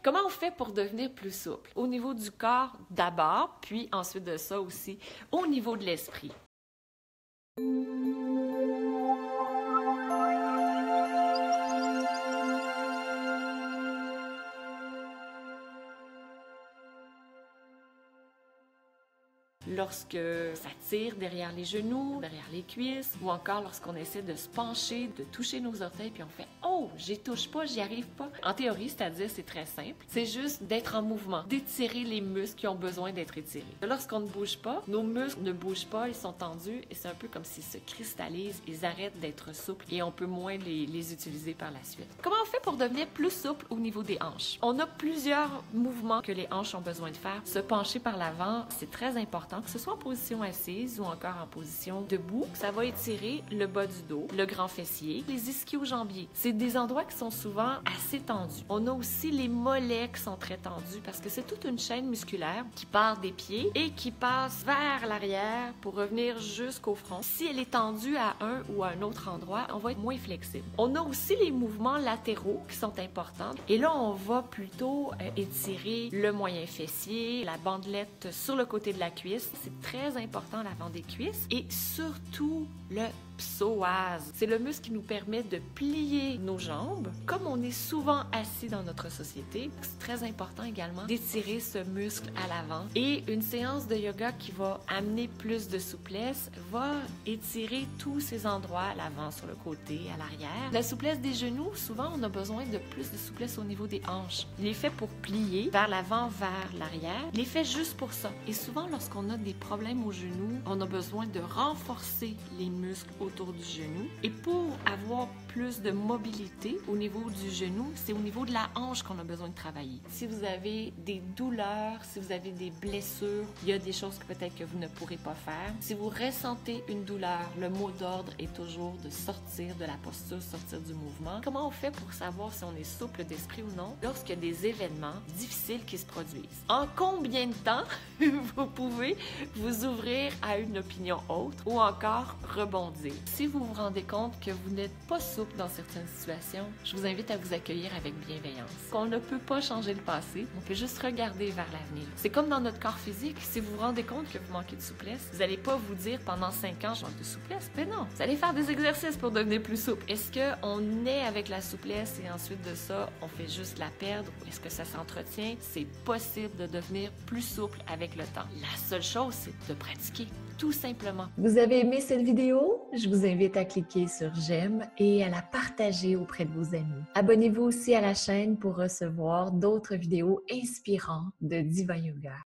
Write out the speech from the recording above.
Comment on fait pour devenir plus souple? Au niveau du corps d'abord, puis ensuite de ça aussi, au niveau de l'esprit. Lorsque ça tire derrière les genoux, derrière les cuisses, ou encore lorsqu'on essaie de se pencher, de toucher nos orteils, puis on fait « Oh, j'y touche pas, j'y arrive pas ». En théorie, c'est-à-dire c'est très simple, c'est juste d'être en mouvement, d'étirer les muscles qui ont besoin d'être étirés. Lorsqu'on ne bouge pas, nos muscles ne bougent pas, ils sont tendus, et c'est un peu comme s'ils se cristallisent, ils arrêtent d'être souples, et on peut moins les utiliser par la suite. Comment on fait pour devenir plus souple au niveau des hanches? On a plusieurs mouvements que les hanches ont besoin de faire. Se pencher par l'avant, c'est très important, que ce soit en position assise ou encore en position debout. Ça va étirer le bas du dos, le grand fessier, les ischio-jambiers. C'est des endroits qui sont souvent assez tendus. On a aussi les mollets qui sont très tendus parce que c'est toute une chaîne musculaire qui part des pieds et qui passe vers l'arrière pour revenir jusqu'au front. Si elle est tendue à un ou à un autre endroit, on va être moins flexible. On a aussi les mouvements latéraux qui sont importants. Et là, on va plutôt étirer le moyen fessier, la bandelette sur le côté de la cuisse. C'est très important l'avant des cuisses et surtout le psoas. C'est le muscle qui nous permet de plier nos jambes. Comme on est souvent assis dans notre société, c'est très important également d'étirer ce muscle à l'avant. Et une séance de yoga qui va amener plus de souplesse va étirer tous ces endroits, à l'avant, sur le côté, à l'arrière. La souplesse des genoux, souvent on a besoin de plus de souplesse au niveau des hanches. Il est fait pour plier vers l'avant, vers l'arrière. Il est fait juste pour ça. Et souvent lorsqu'on a des problèmes aux genoux, on a besoin de renforcer les muscles autour du genou. Et pour avoir plus de mobilité au niveau du genou, c'est au niveau de la hanche qu'on a besoin de travailler. Si vous avez des douleurs, si vous avez des blessures, il y a des choses que peut-être que vous ne pourrez pas faire. Si vous ressentez une douleur, le mot d'ordre est toujours de sortir de la posture, sortir du mouvement. Comment on fait pour savoir si on est souple d'esprit ou non lorsqu'il y a des événements difficiles qui se produisent? En combien de temps vous pouvez vous ouvrir à une opinion autre ou encore rebondir? Si vous vous rendez compte que vous n'êtes pas souple dans certaines situations, je vous invite à vous accueillir avec bienveillance. On ne peut pas changer le passé, on peut juste regarder vers l'avenir. C'est comme dans notre corps physique, si vous vous rendez compte que vous manquez de souplesse, vous n'allez pas vous dire pendant 5 ans je manque de souplesse, mais non, vous allez faire des exercices pour devenir plus souple. Est-ce qu'on est avec la souplesse et ensuite de ça, on fait juste la perdre ou est-ce que ça s'entretient? C'est possible de devenir plus souple avec le temps. La seule chose, c'est de pratiquer. Tout simplement. Vous avez aimé cette vidéo? Je vous invite à cliquer sur j'aime et à la partager auprès de vos amis. Abonnez-vous aussi à la chaîne pour recevoir d'autres vidéos inspirantes de Diva Yoga.